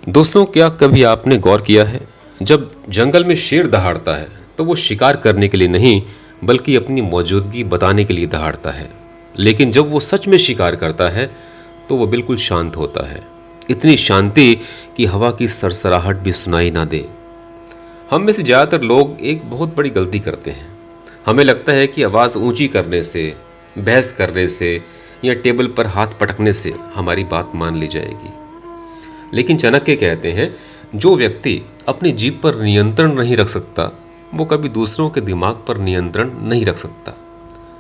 दोस्तों, क्या कभी आपने गौर किया है, जब जंगल में शेर दहाड़ता है तो वो शिकार करने के लिए नहीं बल्कि अपनी मौजूदगी बताने के लिए दहाड़ता है। लेकिन जब वो सच में शिकार करता है तो वो बिल्कुल शांत होता है, इतनी शांति कि हवा की सरसराहट भी सुनाई ना दे। हम में से ज़्यादातर लोग एक बहुत बड़ी गलती करते हैं। हमें लगता है कि आवाज़ ऊंची करने से, बहस करने से या टेबल पर हाथ पटकने से हमारी बात मान ली जाएगी। लेकिन चाणक्य कहते हैं, जो व्यक्ति अपनी जीभ पर नियंत्रण नहीं रख सकता वो कभी दूसरों के दिमाग पर नियंत्रण नहीं रख सकता।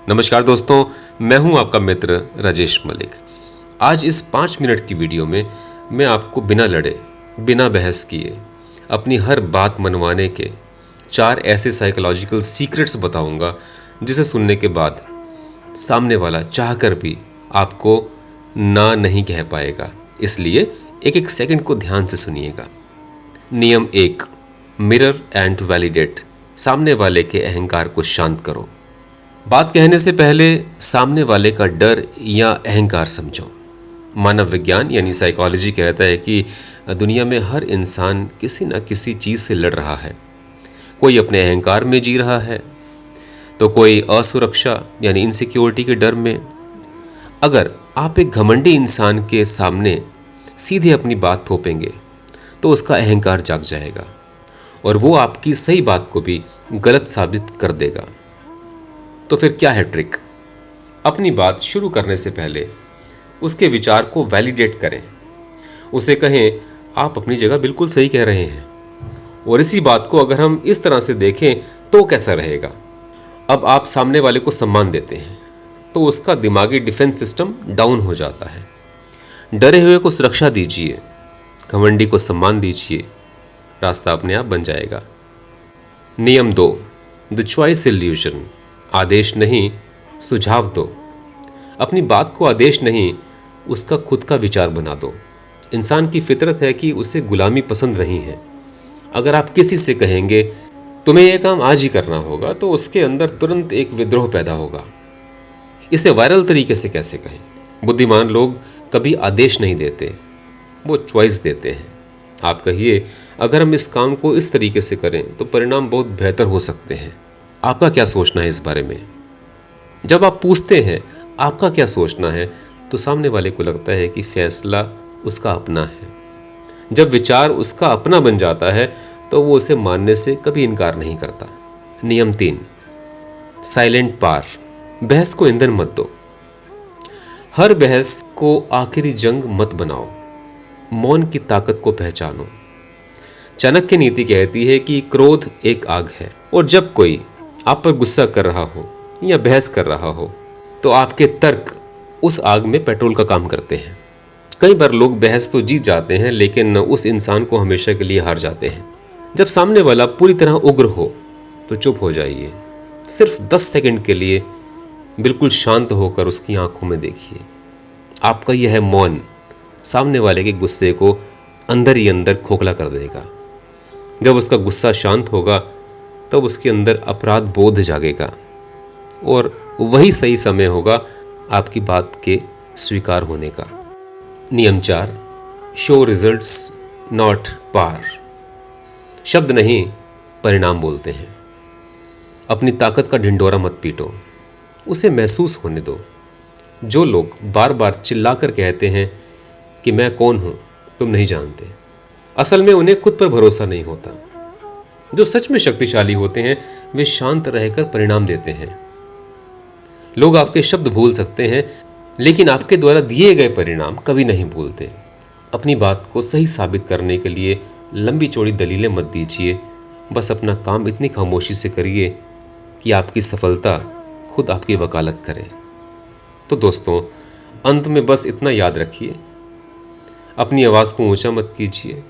नमस्कार दोस्तों, मैं हूं आपका मित्र राजेश मलिक। आज इस 5 मिनट की वीडियो में मैं आपको बिना लड़े, बिना बहस किए अपनी हर बात मनवाने के 4 ऐसे साइकोलॉजिकल सीक्रेट्स बताऊंगा जिसे सुनने के बाद सामने वाला चाहकर भी आपको ना नहीं कह पाएगा। इसलिए एक एक सेकंड को ध्यान से सुनिएगा। नियम 1, मिरर एंड वैलिडेट। सामने वाले के अहंकार को शांत करो। बात कहने से पहले सामने वाले का डर या अहंकार समझो। मानव विज्ञान यानी साइकोलॉजी कहता है कि दुनिया में हर इंसान किसी न किसी चीज़ से लड़ रहा है। कोई अपने अहंकार में जी रहा है तो कोई असुरक्षा यानी इनसिक्योरिटी के डर में। अगर आप एक घमंडी इंसान के सामने सीधे अपनी बात थोपेंगे तो उसका अहंकार जाग जाएगा और वो आपकी सही बात को भी गलत साबित कर देगा। तो फिर क्या है ट्रिक? अपनी बात शुरू करने से पहले उसके विचार को वैलिडेट करें। उसे कहें, आप अपनी जगह बिल्कुल सही कह रहे हैं और इसी बात को अगर हम इस तरह से देखें तो कैसा रहेगा। अब आप सामने वाले को सम्मान देते हैं तो उसका दिमागी डिफेंस सिस्टम डाउन हो जाता है। डरे हुए को सुरक्षा दीजिए, घमंडी को सम्मान दीजिए, रास्ता अपने आप बन जाएगा। नियम 2, द चॉइस इल्यूजन। आदेश नहीं, सुझाव दो। अपनी बात को आदेश नहीं, उसका खुद का विचार बना दो। इंसान की फितरत है कि उसे गुलामी पसंद नहीं है। अगर आप किसी से कहेंगे तुम्हें यह काम आज ही करना होगा तो उसके अंदर तुरंत एक विद्रोह पैदा होगा। इसे वायरल तरीके से कैसे कहें? बुद्धिमान लोग कभी आदेश नहीं देते, वो चॉइस देते हैं। आप कहिए, अगर हम इस काम को इस तरीके से करें तो परिणाम बहुत बेहतर हो सकते हैं। आपका क्या सोचना है इस बारे में? जब आप पूछते हैं आपका क्या सोचना है तो सामने वाले को लगता है कि फैसला उसका अपना है। जब विचार उसका अपना बन जाता है तो वो उसे मानने से कभी इनकार नहीं करता। नियम 3, साइलेंट पार। बहस को ईंधन मत दो। हर बहस को आखिरी जंग मत बनाओ। मौन की ताकत को पहचानो। चाणक्य नीति कहती है कि क्रोध एक आग है और जब कोई आप पर गुस्सा कर रहा हो या बहस कर रहा हो तो आपके तर्क उस आग में पेट्रोल का काम करते हैं। कई बार लोग बहस तो जीत जाते हैं लेकिन उस इंसान को हमेशा के लिए हार जाते हैं। जब सामने वाला पूरी तरह उग्र हो तो चुप हो जाइए। सिर्फ 10 सेकंड के लिए बिल्कुल शांत होकर उसकी आंखों में देखिए। आपका यह मौन सामने वाले के गुस्से को अंदर ही अंदर खोखला कर देगा। जब उसका गुस्सा शांत होगा तब उसके अंदर अपराध बोध जागेगा और वही सही समय होगा आपकी बात के स्वीकार होने का। नियम 4, शो रिजल्ट्स नॉट पार। शब्द नहीं, परिणाम बोलते हैं। अपनी ताकत का ढिंढोरा मत पीटो, उसे महसूस होने दो। जो लोग बार बार चिल्लाकर कहते हैं कि मैं कौन हूं, तुम नहीं जानते, असल में उन्हें खुद पर भरोसा नहीं होता। जो सच में शक्तिशाली होते हैं वे शांत रहकर परिणाम देते हैं। लोग आपके शब्द भूल सकते हैं लेकिन आपके द्वारा दिए गए परिणाम कभी नहीं भूलते। अपनी बात को सही साबित करने के लिए लंबी चौड़ी दलीलें मत दीजिए। बस अपना काम इतनी खामोशी से करिए कि आपकी सफलता खुद आपकी वकालत करे। तो दोस्तों, अंत में बस इतना याद रखिए, अपनी आवाज़ को ऊंचा मत कीजिए,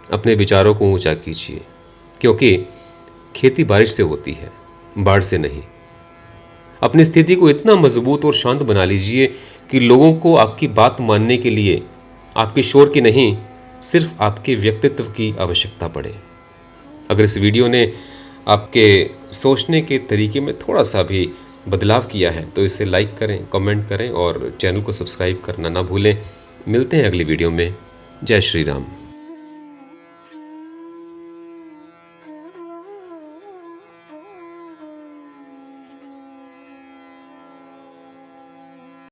अपने विचारों को ऊंचा कीजिए, क्योंकि खेती बारिश से होती है, बाढ़ से नहीं। अपनी स्थिति को इतना मजबूत और शांत बना लीजिए कि लोगों को आपकी बात मानने के लिए आपके शोर की नहीं, सिर्फ आपके व्यक्तित्व की आवश्यकता पड़े। अगर इस वीडियो ने आपके सोचने के तरीके में थोड़ा सा भी बदलाव किया है तो इसे लाइक करें, कमेंट करें और चैनल को सब्सक्राइब करना ना भूलें। मिलते हैं अगली वीडियो में। जय श्री राम।